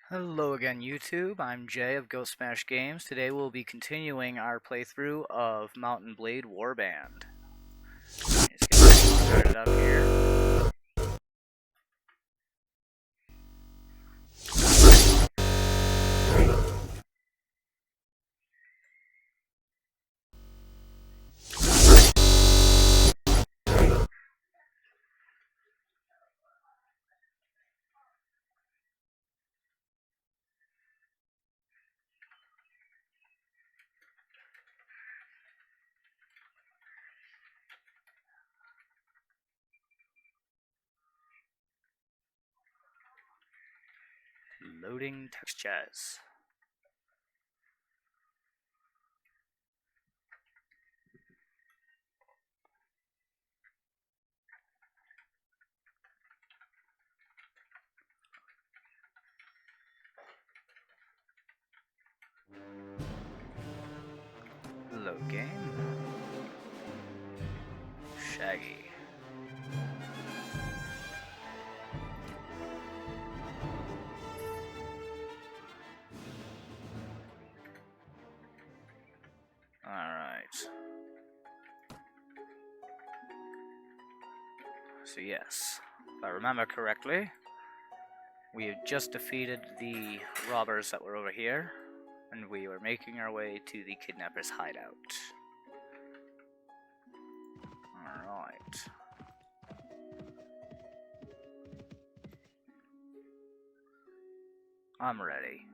Hello again, YouTube. I'm Jay of Ghost Smash Games. Today we'll be continuing our playthrough of Mountain Blade Warband. Just get this started up here. Loading textures. Load game. Shaggy. Alright. So yes, if I remember correctly, we had just defeated the robbers that were over here, and we were making our way to the kidnapper's hideout. Alright. I'm ready.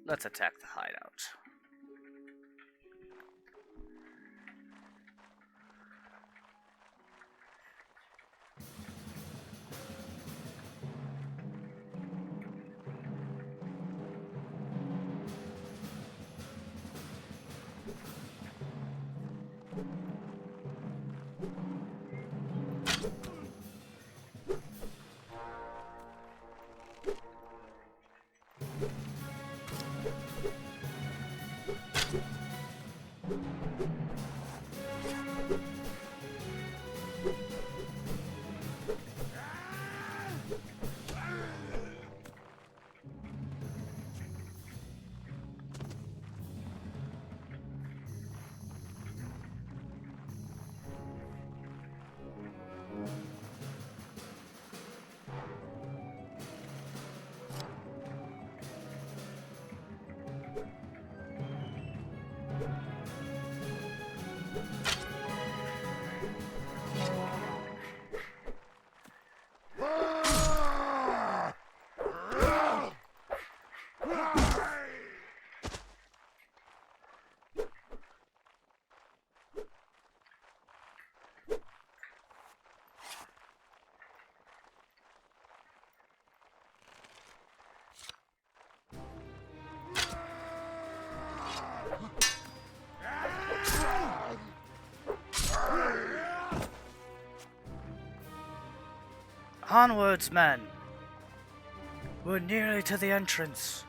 Let's attack the hideout. Onwards, men! We're nearly to the entrance.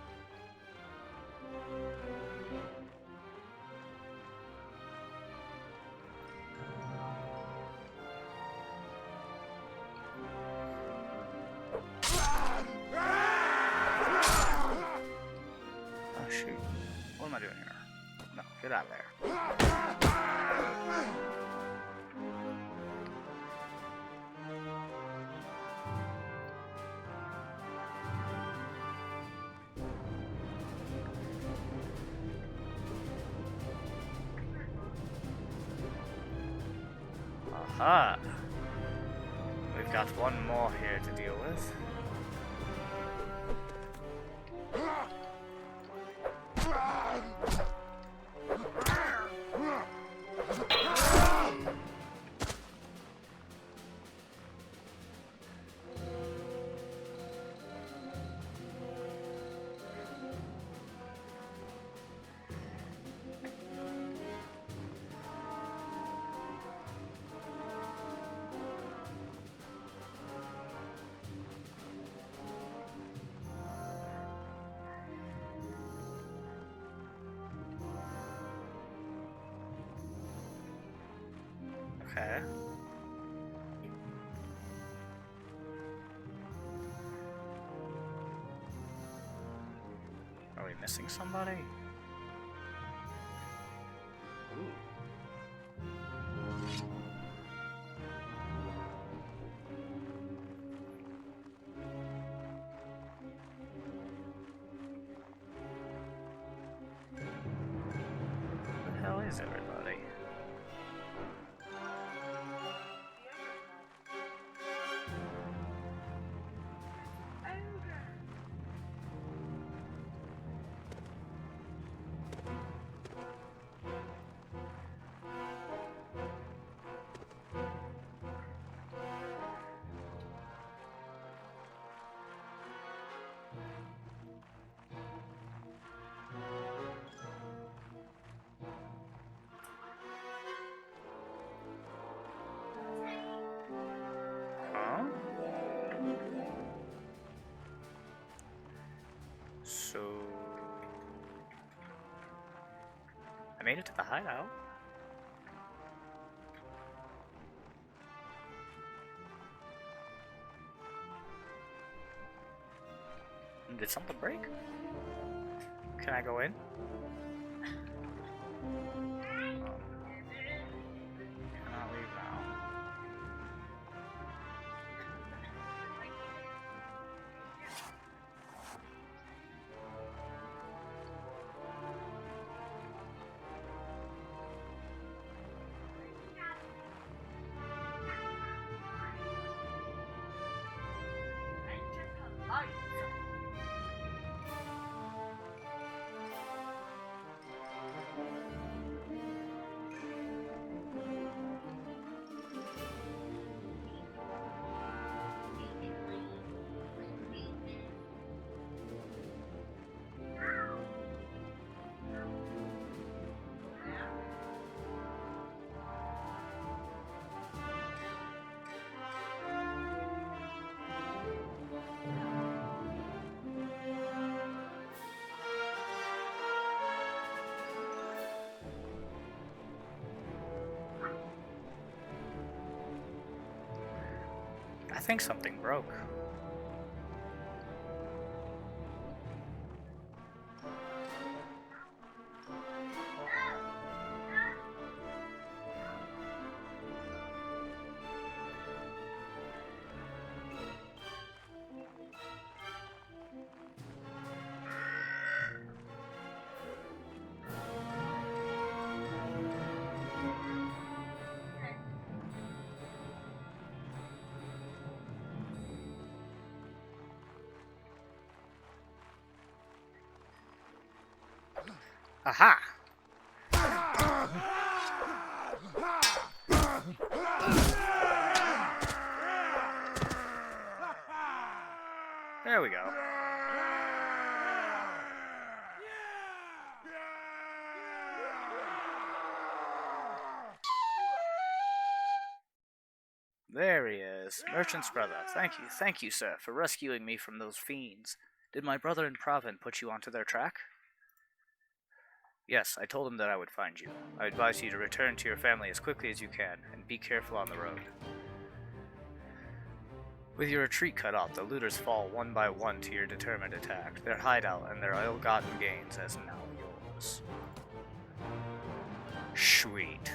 Oh shoot. What am I doing here? No, get out of there. Aha! We've got one more here to deal with. Okay. missing somebody? Ooh. Where the hell is everybody? Huh? So... I made it to the hideout. Did something break? Can I go in? Cannot leave now. I think something broke. Aha! There we go. There he is. Merchant's brother. Thank you, sir, for rescuing me from those fiends. Did my brother and Pravin put you onto their track? Yes, I told him that I would find you. I advise you to return to your family as quickly as you can, and be careful on the road. With your retreat cut off, the looters fall one by one to your determined attack. Their hideout and their ill-gotten gains as now yours. Sweet.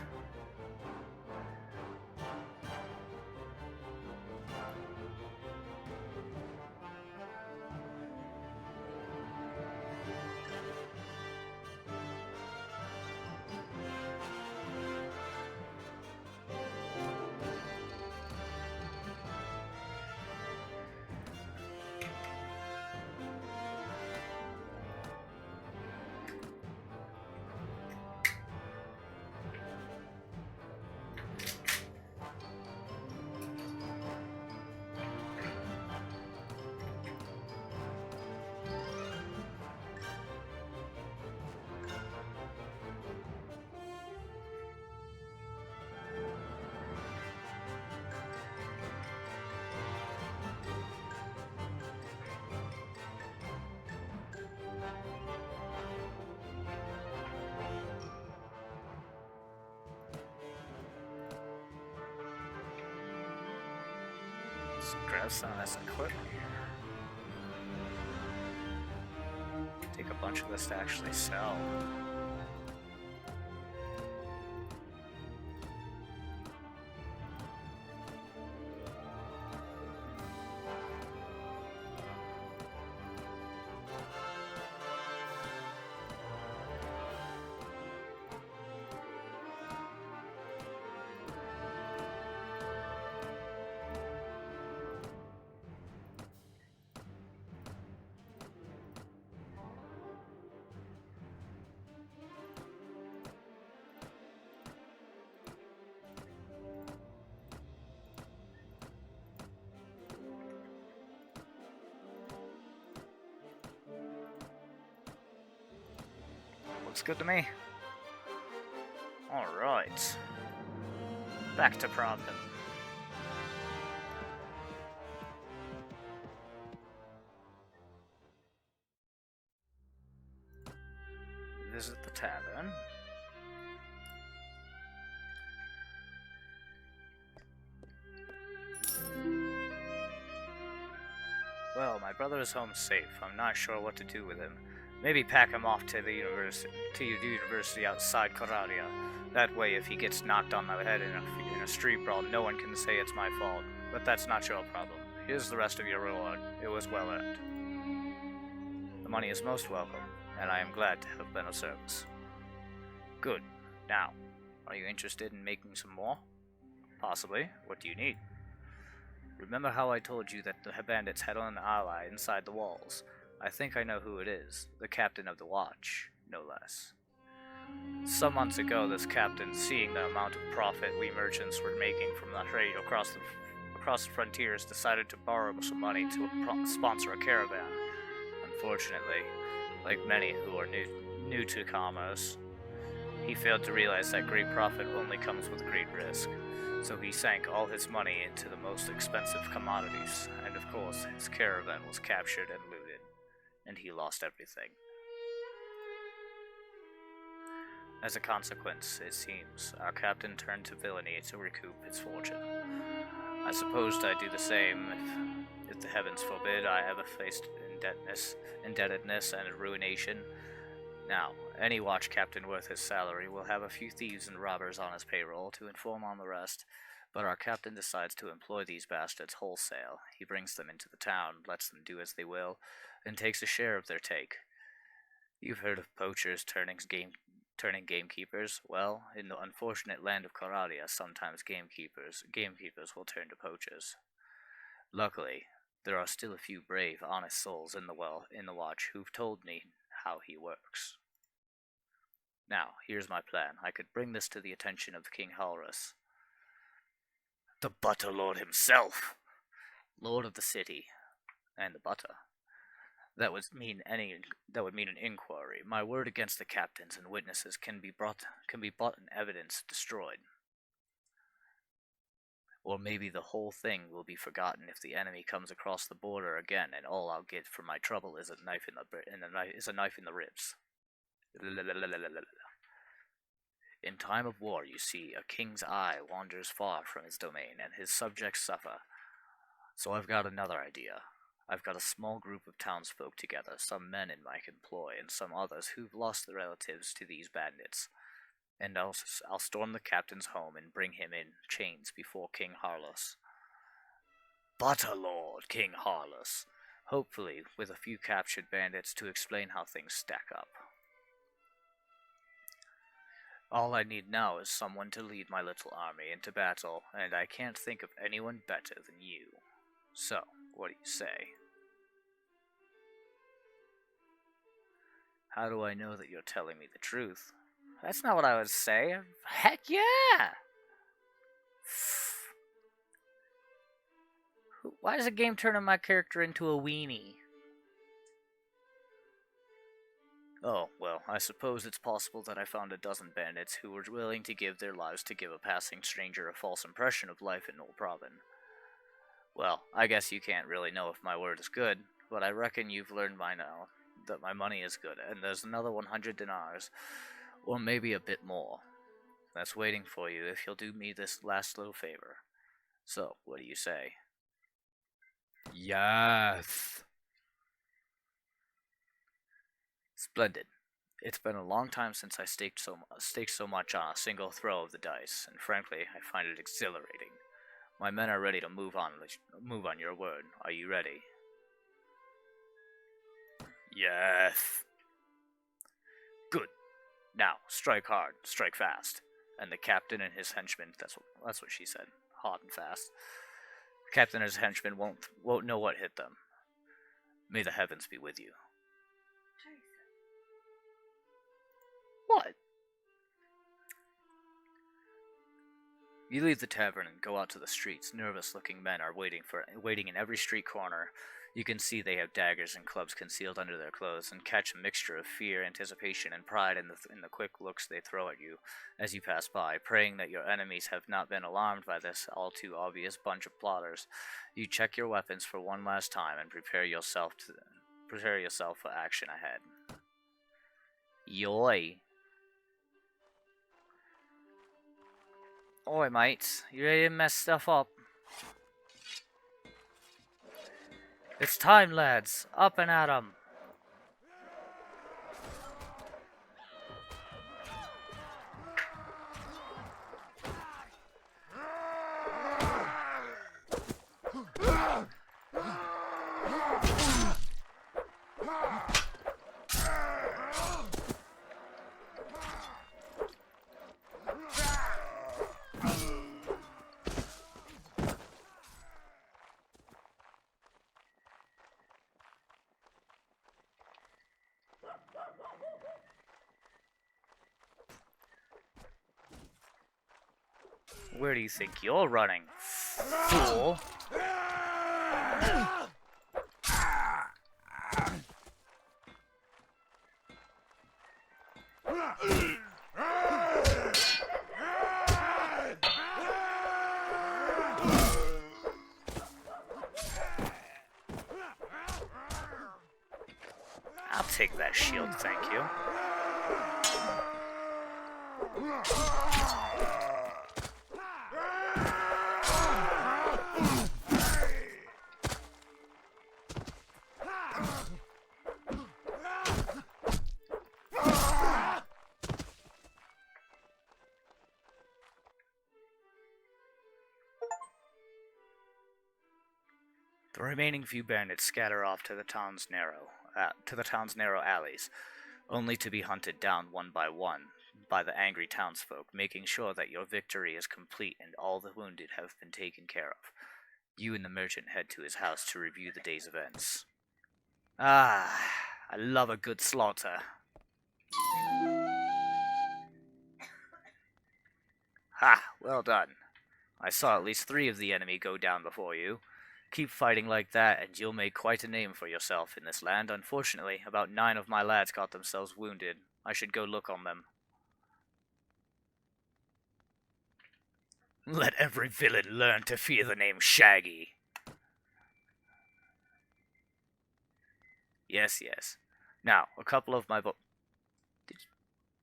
Let's grab some of this equipment here. Take a bunch much of this to actually sell. Looks good to me. Alright. Back to Providence. Visit the tavern. Well, my brother is home safe. I'm not sure what to do with him. Maybe pack him off to the university outside Coradia. That way, if he gets knocked on the head in a street brawl, no one can say it's my fault. But that's not your problem. Here's the rest of your reward. It was well earned. The money is most welcome, and I am glad to have been of service. Good. Now, are you interested in making some more? Possibly. What do you need? Remember how I told you that the bandits had an ally inside the walls? I think I know who it is. The captain of the watch, no less. Some months ago, this captain, seeing the amount of profit we merchants were making from the trade across the frontiers, decided to borrow some money to sponsor a caravan. Unfortunately, like many who are new to commerce, he failed to realize that great profit only comes with great risk. So he sank all his money into the most expensive commodities, and of course his caravan was captured and looted, and he lost everything. As a consequence, it seems, our captain turned to villainy to recoup his fortune. I supposed I'd do the same if the heavens forbid I ever faced indebtedness and ruination. Now, any watch captain worth his salary will have a few thieves and robbers on his payroll to inform on the rest, but our captain decides to employ these bastards wholesale. He brings them into the town, lets them do as they will, and takes a share of their take. You've heard of poachers turning gamekeepers? Well, in the unfortunate land of Coradia, sometimes gamekeepers will turn to poachers. Luckily, there are still a few brave, honest souls in the watch who've told me how he works. Now, here's my plan. I could bring this to the attention of King Halrus, the Butter Lord himself, Lord of the city, and the butter. That would mean an inquiry. My word against the captains and witnesses can be bought and evidence destroyed. Or maybe the whole thing will be forgotten if the enemy comes across the border again, and all I'll get for my trouble is a knife in the ribs. In time of war, you see, a king's eye wanders far from his domain, and his subjects suffer. So I've got another idea. I've got a small group of townsfolk together, some men in my employ, and some others who've lost their relatives to these bandits. And I'll storm the captain's home and bring him in chains before King Harlus. Butter Lord King Harlus, hopefully with a few captured bandits to explain how things stack up. All I need now is someone to lead my little army into battle, and I can't think of anyone better than you. So, what do you say? How do I know that you're telling me the truth? That's not what I would say. Heck yeah! Why does the game turn my character into a weenie? Oh, well, I suppose it's possible that I found a dozen bandits who were willing to give their lives to give a passing stranger a false impression of life in Old Provin. Well, I guess you can't really know if my word is good, but I reckon you've learned by now that my money is good, and there's another 100 dinars, or maybe a bit more. That's waiting for you if you'll do me this last little favor. So, what do you say? Yes. Splendid. It's been a long time since I staked so much on a single throw of the dice, and frankly, I find it exhilarating. My men are ready to move on your word. Are you ready? Yes. Good. Now, strike hard, strike fast. And the captain and his henchmen, that's what she said, hard and fast. The captain and his henchmen won't know what hit them. May the heavens be with you. What? You leave the tavern and go out to the streets. Nervous-looking men are waiting in every street corner. You can see they have daggers and clubs concealed under their clothes, and catch a mixture of fear, anticipation, and pride in the quick looks they throw at you as you pass by, praying that your enemies have not been alarmed by this all too obvious bunch of plotters. You check your weapons for one last time and prepare yourself for action ahead. Yoy. Oi, mates, you ready to mess stuff up? It's time, lads. Up and at 'em. Where do you think you're running, fool? I'll take that shield, thank you. The remaining few bandits scatter off to the town's narrow alleys, only to be hunted down one by the angry townsfolk, making sure that your victory is complete and all the wounded have been taken care of. You and the merchant head to his house to review the day's events. Ah, I love a good slaughter. Ha, well done. I saw at least 3 of the enemy go down before you. Keep fighting like that, and you'll make quite a name for yourself in this land. Unfortunately, about 9 of my lads got themselves wounded. I should go look on them. Let every villain learn to fear the name Shaggy. Yes, yes. Now, a couple of my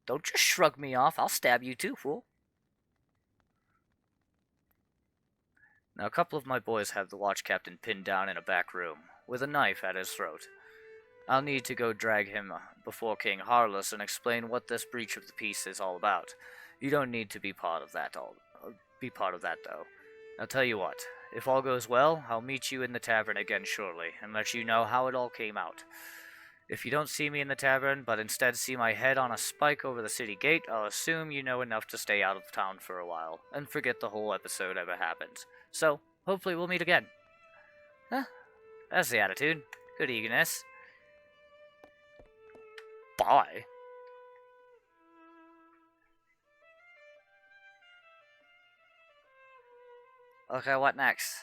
Don't just shrug me off. I'll stab you too, fool. Now, a couple of my boys have the watch captain pinned down in a back room, with a knife at his throat. I'll need to go drag him before King Harless and explain what this breach of the peace is all about. You don't need to be part of that, though. I'll tell you what, if all goes well, I'll meet you in the tavern again shortly, and let you know how it all came out. If you don't see me in the tavern, but instead see my head on a spike over the city gate, I'll assume you know enough to stay out of town for a while, and forget the whole episode ever happened. So, hopefully we'll meet again. Huh? That's the attitude. Good eagerness. Bye. Okay, what next?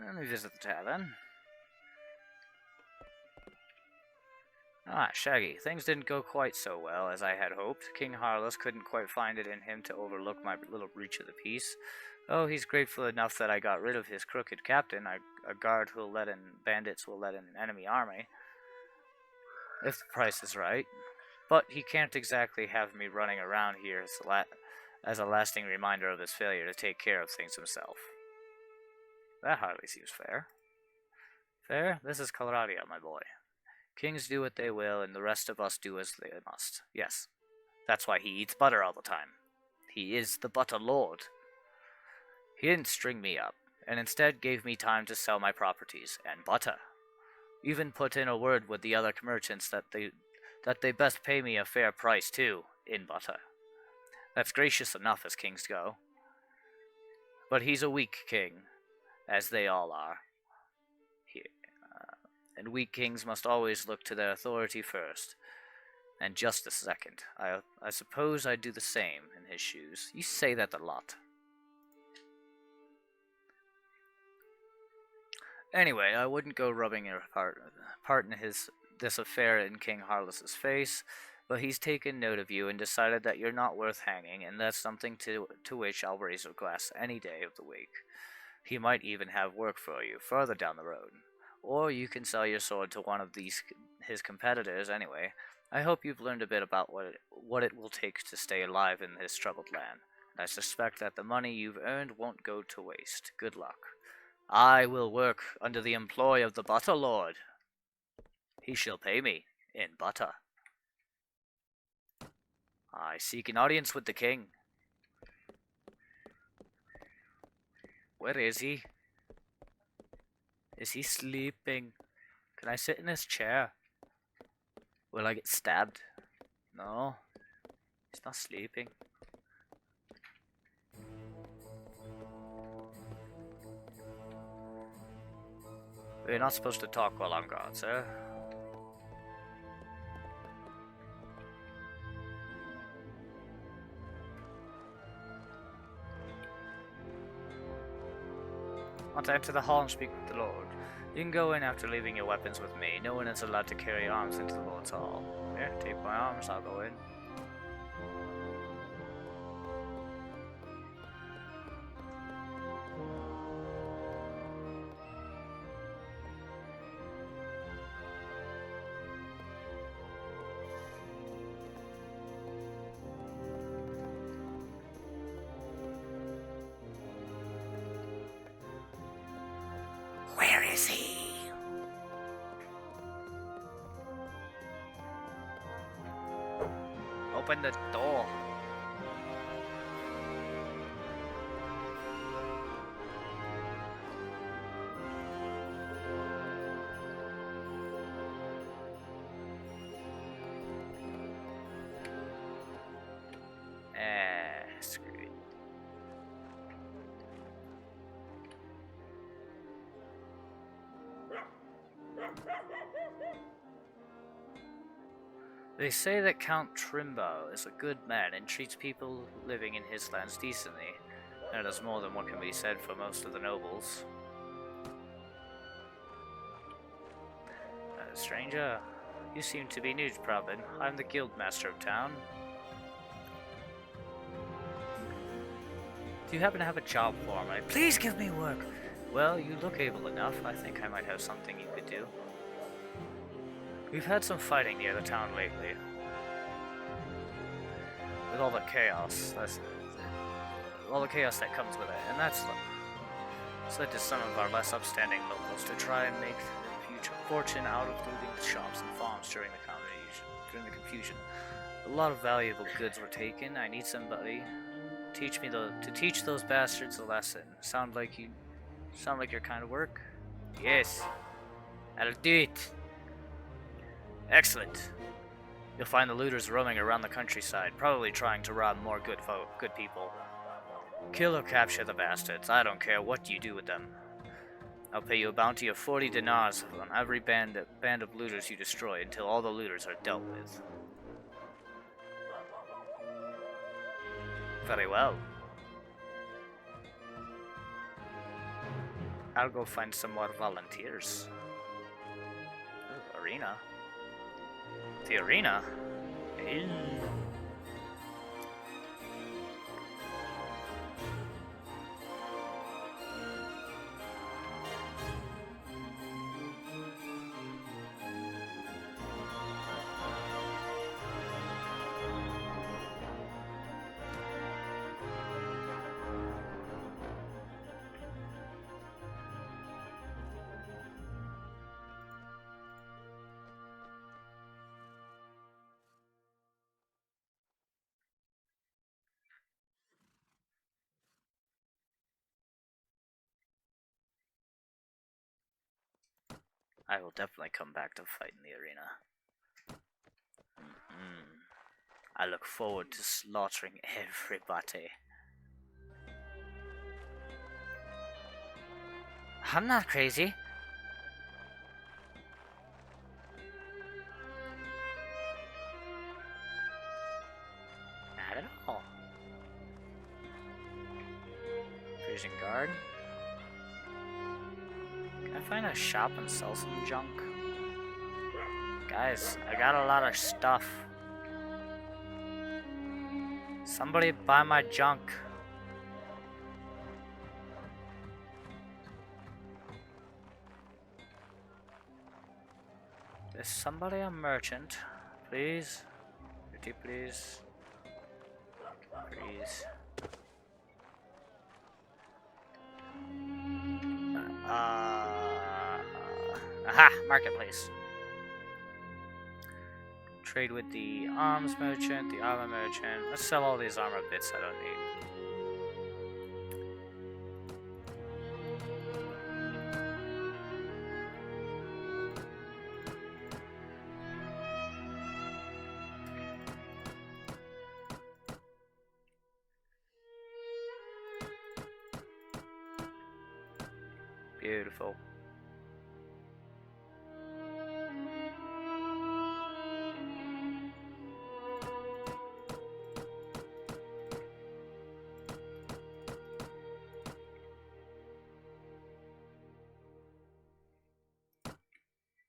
Let me visit the tavern. Ah, Shaggy, things didn't go quite so well as I had hoped. King Harless couldn't quite find it in him to overlook my little breach of the peace. Oh, he's grateful enough that I got rid of his crooked captain, a guard who'll let in bandits will let in an enemy army, if the price is right. But he can't exactly have me running around here as a lasting reminder of his failure to take care of things himself. That hardly seems fair. Fair? This is Coloradia, my boy. Kings do what they will, and the rest of us do as they must. Yes, that's why he eats butter all the time. He is the butter lord. He didn't string me up, and instead gave me time to sell my properties, and butter. Even put in a word with the other merchants that they best pay me a fair price, too, in butter. That's gracious enough as kings go. But he's a weak king, as they all are. And weak kings must always look to their authority first, and justice second. I suppose I'd do the same in his shoes. You say that a lot. Anyway, I wouldn't go rubbing your part in this affair in King Harless's face, but he's taken note of you and decided that you're not worth hanging, and that's something to which I'll raise a glass any day of the week. He might even have work for you further down the road. Or you can sell your sword to one of his competitors anyway. I hope you've learned a bit about what it will take to stay alive in this troubled land. I suspect that the money you've earned won't go to waste. Good luck. I will work under the employ of the Butter Lord. He shall pay me in butter. I seek an audience with the king. Where is he? Is he sleeping? Can I sit in his chair? Will I get stabbed? No. He's not sleeping. We're not supposed to talk while I'm gone, sir. Want to enter the hall and speak with the Lord. You can go in after leaving your weapons with me. No one is allowed to carry arms into the Lord's hall. Here, take my arms, I'll go in. Where is he? Open the door. Screw it. They say that Count Trimbo is a good man and treats people living in his lands decently. That is more than what can be said for most of the nobles. Stranger, you seem to be new to Probin. I'm the guild master of town. Do you happen to have a job for me? Please give me work! Well, you look able enough. I think I might have something you could do. We've had some fighting near the town lately. With all the chaos, that comes with it, and that's led to some of our less upstanding locals to try and make a future fortune out of looting the shops and farms during the confusion. A lot of valuable goods were taken. I need somebody to teach those bastards a lesson. Sound like your kind of work? Yes, I'll do it. Excellent. You'll find the looters roaming around the countryside, probably trying to rob more good people. Kill or capture the bastards. I don't care what you do with them. I'll pay you a bounty of 40 dinars on every band of looters you destroy until all the looters are dealt with. Very well. I'll go find some more volunteers. Ooh, arena. The arena? Ew. I will definitely come back to fight in the arena. I look forward to slaughtering everybody. I'm not crazy. Not at all. Freezing guard. Can I find a shop and sell some junk? Guys, I got a lot of stuff. Somebody buy my junk. Is somebody a merchant? Please? Pretty please? Please. Aha! Marketplace. Trade with the arms merchant, the armor merchant. Let's sell all these armor bits I don't need. Beautiful.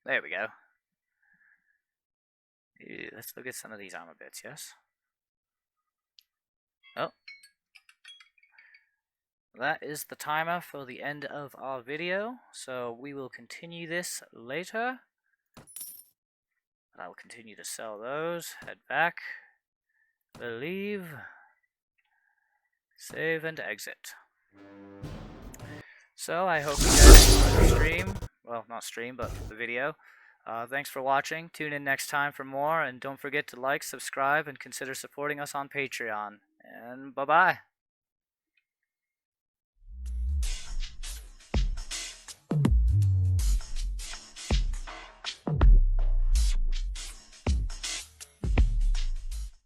There we go. Let's look at some of these armor bits, yes? Oh. That is the timer for the end of our video, so we will continue this later. I will continue to sell those, head back, leave, save and exit. So I hope you guys enjoyed the stream. Well, not stream, but the video. Thanks for watching. Tune in next time for more, and don't forget to like, subscribe, and consider supporting us on Patreon. And bye-bye.